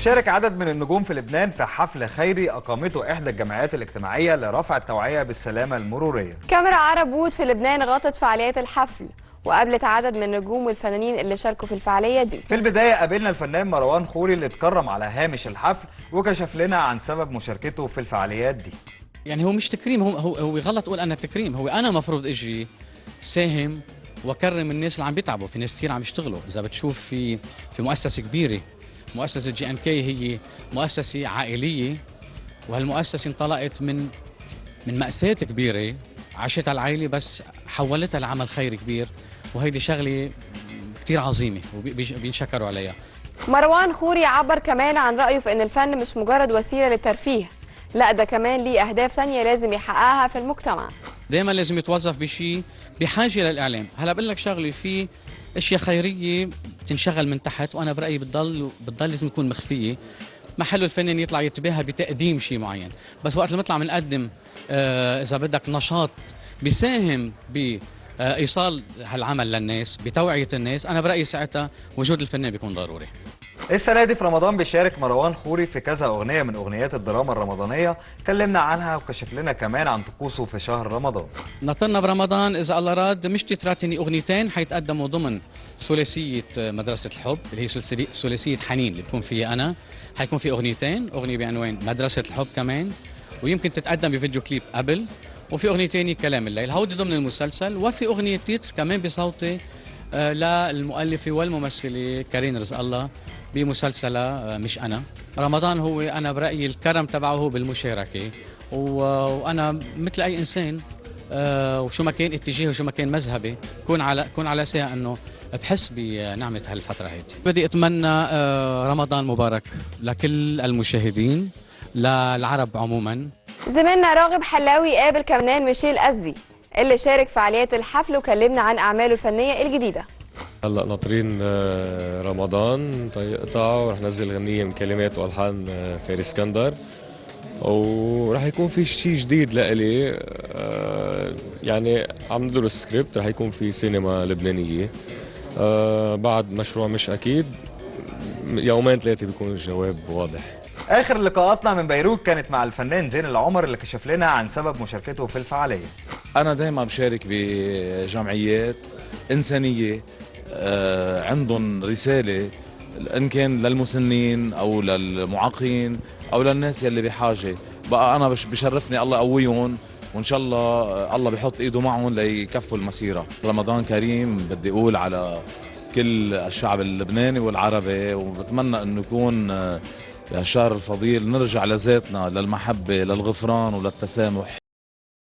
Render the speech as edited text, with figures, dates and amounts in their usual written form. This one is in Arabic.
شارك عدد من النجوم في لبنان في حفل خيري أقامته إحدى الجمعيات الاجتماعية لرفع التوعية بالسلامة المرورية. كاميرا عرب وود في لبنان غطت فعاليات الحفل وقابلت عدد من النجوم والفنانين اللي شاركوا في الفعالية دي. في البداية قابلنا الفنان مروان خوري اللي اتكرم على هامش الحفل وكشف لنا عن سبب مشاركته في الفعاليات دي. يعني هو مش تكريم، هو غلط اقول انا تكريم، هو انا مفروض اجي ساهم واكرم الناس اللي عم بيتعبوا، في ناس كثير عم يشتغلوا. اذا بتشوف في مؤسسه كبيره، مؤسسه GNK هي مؤسسه عائليه، وهالمؤسسه انطلقت من مأساة كبيره عاشتها العائله بس حولتها لعمل خيري كبير، وهيدي شغله كثير عظيمه وبينشكروا عليها. مروان خوري عبر كمان عن رأيه في ان الفن مش مجرد وسيلة للترفيه، لا ده كمان ليه أهداف ثانية لازم يحققها في المجتمع. دائما لازم يتوظف بشيء بحاجه للاعلام. هلا بقول لك شغله، في اشياء خيريه بتنشغل من تحت، وانا برايي بتضل لازم تكون مخفيه، محله الفنان يطلع يتباهى بتقديم شيء معين، بس وقت لما نطلع بنقدم اذا بدك نشاط بيساهم بايصال هالعمل للناس، بتوعيه الناس، انا برايي ساعتها وجود الفنان بيكون ضروري. السنة دي في رمضان بيشارك مروان خوري في كذا أغنية من أغنيات الدراما الرمضانية، كلمنا عنها وكشف لنا كمان عن طقوسه في شهر رمضان. نطرنا برمضان إذا الله راد مش تتراتني أغنيتين حيتقدموا ضمن ثلاثية مدرسة الحب اللي هي ثلاثية حنين اللي بكون فيها أنا. حيكون في أغنيتين، أغنية بعنوان مدرسة الحب كمان، ويمكن تتقدم بفيديو كليب قبل، وفي أغنية تانية كلام الليل، هودي ضمن المسلسل، وفي أغنية تيتر كمان بصوتي للمؤلفة والممثلة كارين رزق الله بمسلسلها مش أنا. رمضان هو أنا برأيي الكرم تبعه هو بالمشاركة، وأنا مثل أي إنسان وشو ما كان اتجاهه وشو ما كان مذهبي كون على ساعة أنه بحس بنعمة هالفترة هيدي. بدي أتمنى رمضان مبارك لكل المشاهدين، للعرب عموما. زميلنا راغب حلاوي قابل كمان ميشيل أزدي اللي شارك فعاليات الحفل وكلمنا عن أعماله الفنية الجديدة. هلا ناطرين رمضان يقطع، ورح نزل غنية من كلمات والحان فارس اسكندر، ورح يكون في شيء جديد لإلي. يعني عم ندرس سكريبت، رح يكون في سينما لبنانية. بعد مشروع مش أكيد، يومين ثلاثة بيكون الجواب واضح. آخر لقاءاتنا من بيروت كانت مع الفنان زين العمر اللي كشف لنا عن سبب مشاركته في الفعالية. أنا دايما بشارك بجمعيات إنسانية عندهم رسالة، إن كان للمسنين أو للمعاقين أو للناس يلي بحاجة. بقى أنا بشرفني الله يقويهم، وإن شاء الله بيحط إيده معهم ليكفوا المسيرة. رمضان كريم بدي أقول على كل الشعب اللبناني والعربي، وبتمنى أنه يكون الشهر الفضيل نرجع لذاتنا، للمحبة، للغفران وللتسامح.